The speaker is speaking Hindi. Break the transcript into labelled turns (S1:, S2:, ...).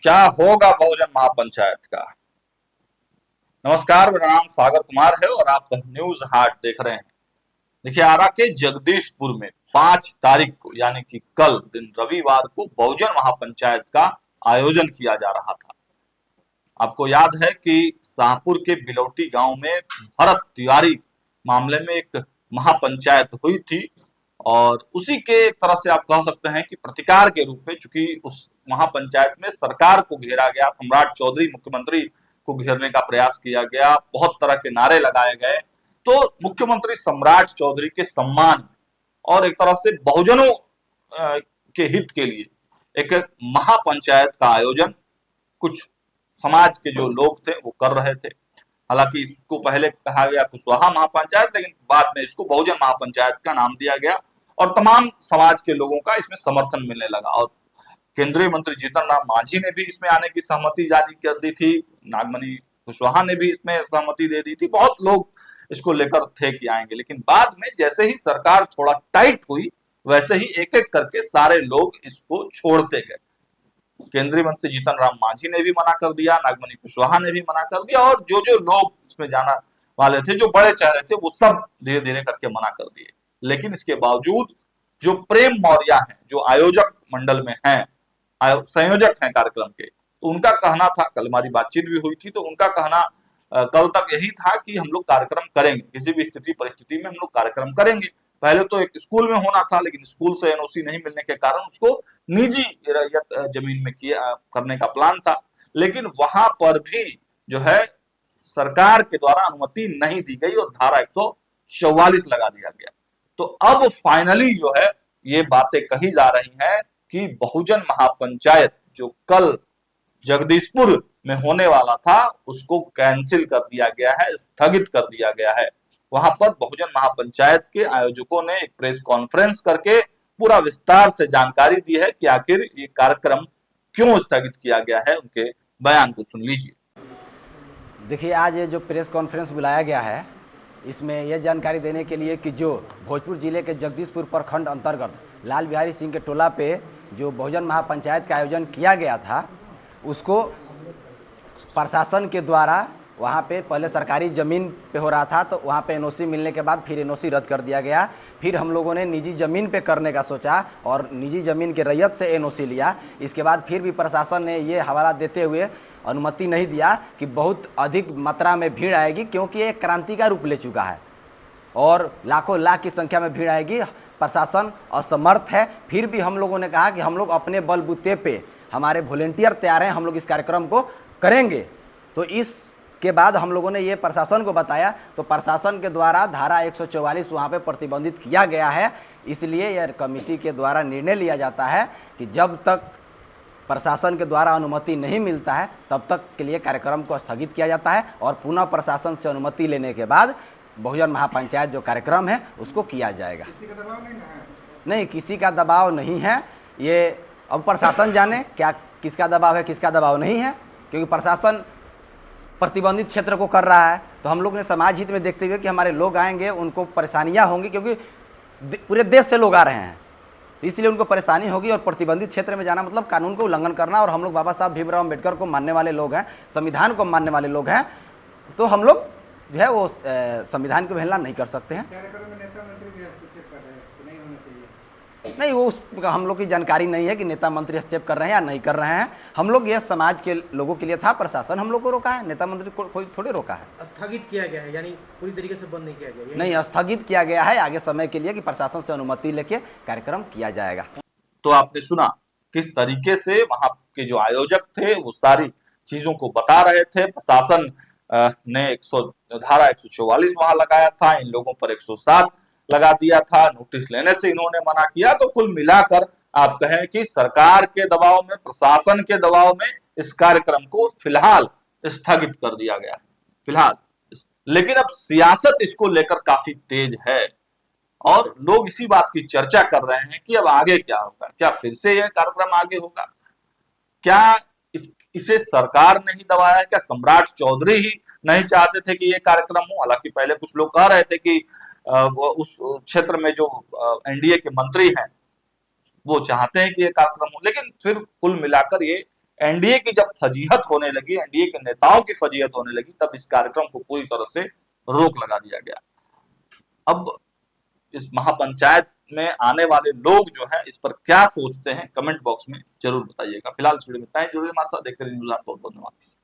S1: क्या होगा बहुजन महापंचायत का। नमस्कार, मेरा नाम सागर कुमार है और आप न्यूज हाट देख रहे हैं। देखिए, आरा के जगदीशपुर में 5 तारीख को यानी कि कल दिन रविवार को बहुजन महापंचायत का आयोजन किया जा रहा था। आपको याद है कि शाहपुर के बिलौटी गांव में भरत तिवारी मामले में एक महापंचायत हुई थी और उसी के तरह से आप कह सकते हैं कि प्रतिकार के रूप में, चूंकि उस महापंचायत में सरकार को घेरा गया, सम्राट चौधरी मुख्यमंत्री को घेरने का प्रयास किया गया, बहुत तरह के नारे लगाए गए, तो मुख्यमंत्री सम्राट चौधरी के सम्मान और एक तरह से बहुजनों के हित के लिए एक महापंचायत का आयोजन कुछ समाज के जो लोग थे वो कर रहे थे। हालांकि इसको पहले कहा गया कुशवाहा महापंचायत, लेकिन बाद में इसको बहुजन महापंचायत का नाम दिया गया और तमाम समाज के लोगों का इसमें समर्थन मिलने लगा। और केंद्रीय मंत्री जीतन राम मांझी ने भी इसमें आने की सहमति जारी कर दी थी, नागमणि कुशवाहा ने भी इसमें सहमति दे दी थी, बहुत लोग इसको लेकर थे कि आएंगे। लेकिन बाद में जैसे ही सरकार थोड़ा टाइट हुई, वैसे ही एक एक करके सारे लोग इसको छोड़ते गए। केंद्रीय मंत्री जीतन राम मांझी ने भी मना कर दिया, नागमणि कुशवाहा ने भी मना कर दिया और जो जो लोग इसमें जाना वाले थे, जो बड़े चेहरे थे, वो सब धीरे धीरे करके मना कर दिए। लेकिन इसके बावजूद जो प्रेम मौर्य हैं, जो आयोजक मंडल में हैं, संयोजक हैं कार्यक्रम के, तो उनका कहना था, कल हमारी बातचीत भी हुई थी, तो उनका कहना कल तक यही था कि हम लोग कार्यक्रम करेंगे, किसी भी स्थिति परिस्थिति में हम लोग कार्यक्रम करेंगे। पहले तो एक स्कूल में होना था, लेकिन स्कूल से एनओसी नहीं मिलने के कारण उसको निजी रैयत जमीन में किया करने का प्लान था, लेकिन वहां पर भी जो है सरकार के द्वारा अनुमति नहीं दी गई और धारा 144 लगा दिया गया। तो अब फाइनली जो है ये बातें कही जा रही हैं कि बहुजन महापंचायत जो कल जगदीशपुर में होने वाला था उसको कैंसिल कर दिया गया है, स्थगित कर दिया गया है। वहां पर बहुजन महापंचायत के आयोजकों ने एक प्रेस कॉन्फ्रेंस करके पूरा विस्तार से जानकारी दी है कि आखिर ये कार्यक्रम क्यों स्थगित किया गया है। उनके बयान को सुन लीजिए।
S2: देखिए, आज ये जो प्रेस कॉन्फ्रेंस बुलाया गया है, इसमें यह जानकारी देने के लिए कि जो भोजपुर जिले के जगदीशपुर प्रखंड अंतर्गत लाल बिहारी सिंह के टोला पे जो बहुजन महापंचायत का आयोजन किया गया था, उसको प्रशासन के द्वारा वहाँ पे पहले सरकारी ज़मीन पे हो रहा था, तो वहाँ पे एनओसी मिलने के बाद फिर एनओसी रद्द कर दिया गया। फिर हम लोगों ने निजी ज़मीन पे करने का सोचा और निजी ज़मीन के रैयत से एनओसी लिया। इसके बाद फिर भी प्रशासन ने ये हवाला देते हुए अनुमति नहीं दिया कि बहुत अधिक मात्रा में भीड़ आएगी, क्योंकि ये क्रांति का रूप ले चुका है और लाखों लाख की संख्या में भीड़ आएगी। प्रशासन असमर्थ है। फिर भी हम लोगों ने कहा कि हम लोग अपने बलबूते पे, हमारे वॉलेंटियर तैयार हैं, हम लोग इस कार्यक्रम को करेंगे। तो इसके बाद हम लोगों ने ये प्रशासन को बताया, तो प्रशासन के द्वारा धारा 144 वहाँ पे प्रतिबंधित किया गया है। इसलिए यह कमेटी के द्वारा निर्णय लिया जाता है कि जब तक प्रशासन के द्वारा अनुमति नहीं मिलता है तब तक के लिए कार्यक्रम को स्थगित किया जाता है और पुनः प्रशासन से अनुमति लेने के बाद बहुजन महापंचायत जो कार्यक्रम है उसको किया जाएगा।
S3: किसी का दबाव नहीं है?
S2: नहीं, किसी का दबाव नहीं है। ये अब प्रशासन जाने क्या किसका दबाव है, किसका दबाव नहीं है, क्योंकि प्रशासन प्रतिबंधित क्षेत्र को कर रहा है। तो हम लोग ने समाज हित में देखते हुए कि हमारे लोग आएंगे, उनको परेशानियां होंगी, क्योंकि पूरे देश से लोग आ रहे हैं, तो इसलिए उनको परेशानी होगी। और प्रतिबंधित क्षेत्र में जाना मतलब कानून को उल्लंघन करना। और हम लोग बाबा साहब भीमराव अम्बेडकर को मानने वाले लोग हैं, संविधान को मानने वाले लोग हैं, तो हम लोग जो है वो संविधान को अवहेलना नहीं कर सकते हैं।
S3: कार्यक्रम में नेता मंत्री भी हस्तक्षेप कर रहे हैं कि नहीं होना चाहिए?
S2: नहीं, वो हम लोग की जानकारी नहीं है कि नेता मंत्री हस्तक्षेप कर रहे हैं या नहीं कर रहे हैं। हम लोग ये समाज के लोगों के लिए था, प्रशासन हम लोग को रोका है, नेता मंत्री को कोई थोड़ी रोका है।
S4: स्थगित किया गया है, यानी पूरी तरीके से बंद नहीं किया गया?
S2: नहीं, स्थगित किया गया है आगे समय के लिए कि प्रशासन से अनुमति लेके कार्यक्रम किया जाएगा।
S1: तो आपने सुना किस तरीके से वहां के जो आयोजक थे वो सारी चीजों को बता रहे थे। प्रशासन ने धारा 144 वहां लगाया था, इन लोगों पर 107 लगा दिया था, नोटिस लेने से इन्होंने मना किया। तो कुल मिलाकर आप कहें कि सरकार के दबाव में, प्रशासन के दबाव में इस कार्यक्रम को फिलहाल स्थगित कर दिया गया फिलहाल। लेकिन अब सियासत इसको लेकर काफी तेज है और लोग इसी बात की चर्चा कर रहे हैं कि अब आगे क्या होगा, क्या फिर से यह कार्यक्रम आगे होगा, क्या इसे सरकार ने ही दबाया है, क्या सम्राट चौधरी ही नहीं चाहते थे कि ये कार्यक्रम हो। हालांकि पहले कुछ लोग कह रहे थे कि उस क्षेत्र में जो एनडीए के मंत्री हैं वो चाहते हैं कि ये कार्यक्रम हो, लेकिन फिर कुल मिलाकर ये एनडीए की जब फजीहत होने लगी, एनडीए के नेताओं की फजीहत होने लगी, तब इस कार्यक्रम को पूरी तरह से रोक लगा दिया गया। अब इस महापंचायत में आने वाले लोग जो है इस पर क्या सोचते हैं, कमेंट बॉक्स में जरूर बताइएगा। फिलहाल इस वीडियो में इतना ही। जुड़िए हमारे साथ, देखते रहिए न्यूज़ ऑन। बहुत बहुत धन्यवाद।